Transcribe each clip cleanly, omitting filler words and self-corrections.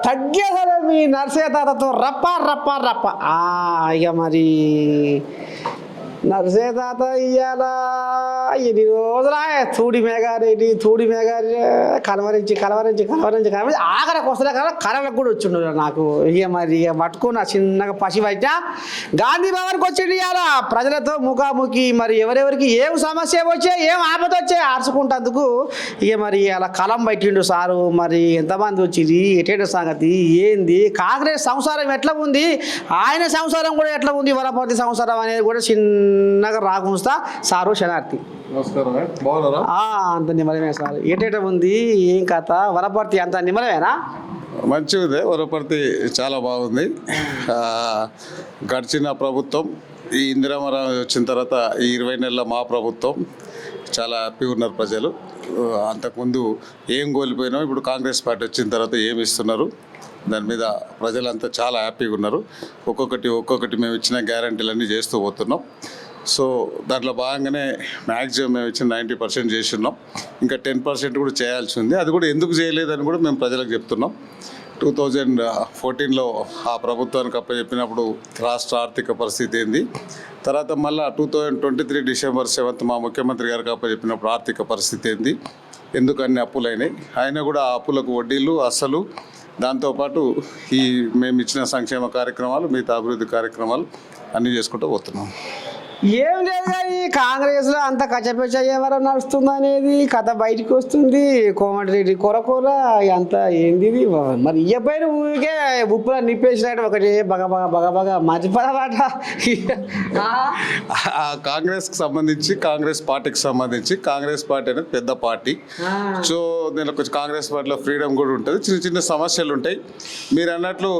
తగ్గేసారు మీ నర్సయ్య తాతతో రప్ప రప్ప రప్ప. ఇక మరి నర్సయ్య తాత ఇయ్యాల ఎన్ని రోజులా తూడి మేఘారెడ్డి కలవరించి ఆఖరికి వస్తున్నా కదా కలవలకు కూడా వచ్చిండు నాకు. ఇక మరి ఇక పట్టుకున్న చిన్నగా పసి బయట గాంధీ భవన్కి వచ్చిండు ఇవాళ ప్రజలతో ముఖాముఖి. మరి ఎవరెవరికి ఏం సమస్య వచ్చే ఏం ఆపద వచ్చే ఆర్చుకుంటందుకు ఇక మరి అలా కలం పట్టిండు సారు. మరి ఎంతమంది వచ్చింది ఎటేట సంగతి ఏంది, కాంగ్రెస్ సంసారం ఎట్లా ఉంది, ఆయన సంసారం కూడా ఎట్లా ఉంది, వనపర్తి సంసారం అనేది కూడా చిన్నగా రాకుండా సారు శనార్థి. నమస్కారం, బాగున్నారా? అంత నిమ్మలమే సార్. ఏటేట ఉంది ఏం కథ, వనపర్తి అంత నిమ్మలమేనా? మంచిదే, వనపర్తి చాలా బాగుంది. గడిచిన ప్రభుత్వం ఈ ఇందిరామరావు వచ్చిన తర్వాత ఈ 20 నెలల మా ప్రభుత్వం చాలా హ్యాపీగా ఉన్నారు ప్రజలు. అంతకుముందు ఏం కోల్పోయినాం, ఇప్పుడు కాంగ్రెస్ పార్టీ వచ్చిన తర్వాత ఏమి ఇస్తున్నారు దాని మీద ప్రజలంతా చాలా హ్యాపీగా ఉన్నారు. ఒక్కొక్కటి మేము ఇచ్చిన గ్యారంటీలన్నీ చేస్తూ పోతున్నాం. సో దాంట్లో భాగంగానే మ్యాక్సిమం మేము ఇచ్చిన 90% చేస్తున్నాం. ఇంకా 10% కూడా చేయాల్సి ఉంది. అది కూడా ఎందుకు చేయలేదని కూడా మేము ప్రజలకు చెప్తున్నాం. 2014లో ఆ ప్రభుత్వానికి అప్పచెప్పినప్పుడు రాష్ట్ర ఆర్థిక పరిస్థితి ఏంది, తర్వాత మళ్ళీ 2023 డిసెంబర్ 7th మా ముఖ్యమంత్రి గారికి అప్పచెప్పినప్పుడు ఆర్థిక పరిస్థితి ఏంది, ఎందుకు అన్ని అప్పులైనాయి, ఆయన కూడా ఆ అప్పులకు వడ్డీలు అసలు దాంతోపాటు ఈ మేము ఇచ్చిన సంక్షేమ కార్యక్రమాలు మిగతా అభివృద్ధి కార్యక్రమాలు అన్నీ చేసుకుంటూ పోతున్నాం. ఏం లేదు కానీ కాంగ్రెస్లో అంత కచ్చపెచ్చ ఎవరో నడుస్తుంది అనేది కథ బయటికి వస్తుంది. కోమటిరెడ్డి కొరకూర అంతా ఏంది మరి ఇయ్యపైన ఊరికే ఉప్పులో నిప్పేసినట్టు ఒకటి బగ మర్చిపోవాట. కాంగ్రెస్కి సంబంధించి కాంగ్రెస్ పార్టీ అనేది పెద్ద పార్టీ. సో దీనిలో కొంచెం కాంగ్రెస్ పార్టీలో ఫ్రీడమ్ కూడా ఉంటుంది, చిన్న సమస్యలు ఉంటాయి. మీరు అన్నట్లు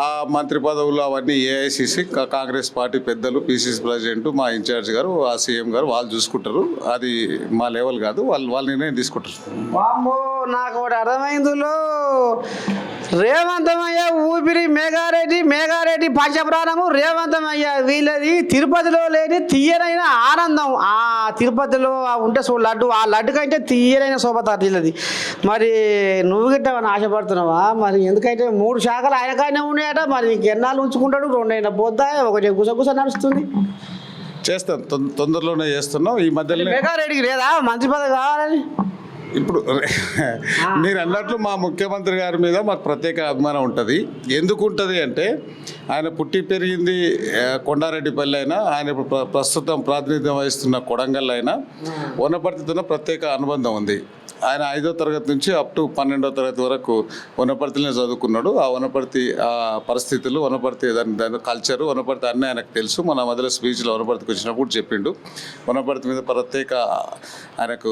ఆ మంత్రి పదవులు అవన్నీ ఏఐసిసి కాంగ్రెస్ పార్టీ పెద్దలు, పిసిసి ప్రెసిడెంట్, మా ఇన్ఛార్జ్ గారు, ఆ సీఎం గారు వాళ్ళు చూసుకుంటారు. అది మా లెవెల్ కాదు, వాళ్ళు నిర్ణయం తీసుకుంటారు. నాకు ఒకటి అర్థమైందిలో రేవంతమయ్య ఊపిరి మేఘారెడ్డి పంచప్రాణము రేవంతమయ్య వీళ్ళది తిరుపతిలో లేని తీయనైన ఆనందం. ఆ తిరుపతిలో ఉంటే లడ్డు, ఆ లడ్డు కంటే తీయనైన శోభతారు వీళ్ళది. మరి నువ్వు గిట్టమని ఆశపడుతున్నావా? మరి ఎందుకంటే 3 శాఖలు ఆయనకైనా ఉన్నాయట. మరి ఇంకెన్నాళ్ళు ఉంచుకుంటాడు? 2 అయినా పోద్దా, ఒకటి గుసగుస నడుస్తుంది. చేస్తాం, తొందరలోనే చేస్తున్నాం. ఈ మధ్యలో మేఘారెడ్డికి లేదా మంత్రి పదవి కావాలని? ఇప్పుడు మీరు అన్నట్లు మా ముఖ్యమంత్రి గారి మీద మాకు ప్రత్యేక అభిమానం ఉంటుంది. ఎందుకు ఉంటుంది అంటే ఆయన పుట్టి పెరిగింది కొండారెడ్డిపల్లి అయినా, ఆయన ఇప్పుడు ప్రస్తుతం ప్రాతినిధ్యం వహిస్తున్న కొడంగల్ అయినా వనపర్తితో ప్రత్యేక అనుబంధం ఉంది. ఆయన 5వ తరగతి నుంచి అప్ టు 12వ తరగతి వరకు వనపర్తిలోనే చదువుకున్నాడు. ఆ వనపర్తి పరిస్థితులు, వనపర్తి దాని కల్చరు, వనపర్తి అన్నీ ఆయనకు తెలుసు. మన మొదల స్పీచ్లో వనపర్తికి వచ్చినప్పుడు చెప్పిండు. వనపర్తి మీద ప్రత్యేక ఆయనకు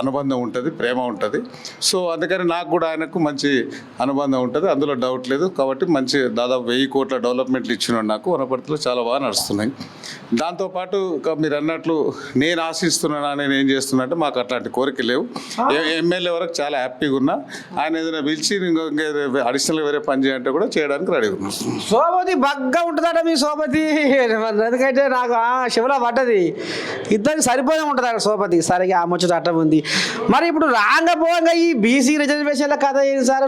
అనుబంధం ఉంటుంది, ప్రేమ ఉంటుంది. సో అందుకని నాకు కూడా ఆయనకు మంచి అనుబంధం ఉంటుంది, అందులో డౌట్ లేదు. కాబట్టి మంచి దాదాపు 1000 కోట్ల డెవలప్మెంట్లు ఇచ్చినాడు నాకు. వనపర్తిలో చాలా బాగా నడుస్తున్నాయి. దాంతోపాటు మీరు అన్నట్లు నేను ఆశిస్తున్నానా, నేను ఏం చేస్తున్నా అంటే మాకు అట్లాంటి కోరిక లేవు. ఎమ్మెల్యే వరకు చాలా హ్యాపీగా ఉన్నా. ఆయన ఏదైనా పిలిచి అడిషనల్గా వేరే పని చేయాలంటే కూడా చేయడానికి రెడీగా ఉన్నాం. సోపతి బగ్గా ఉంటుందట మీ సోపతి. ఎందుకంటే నాకు శివలా పడ్డది, ఇద్దరికి సరిపోయి ఉంటుంది అక్కడ సోపతి. సరిగా ఆ ముచ్చట అట్ట ఉంది. మరి ఇప్పుడు రాంగ పోగా ఈ బీసీ రిజర్వేషన్ల కథ ఏంటి సార్?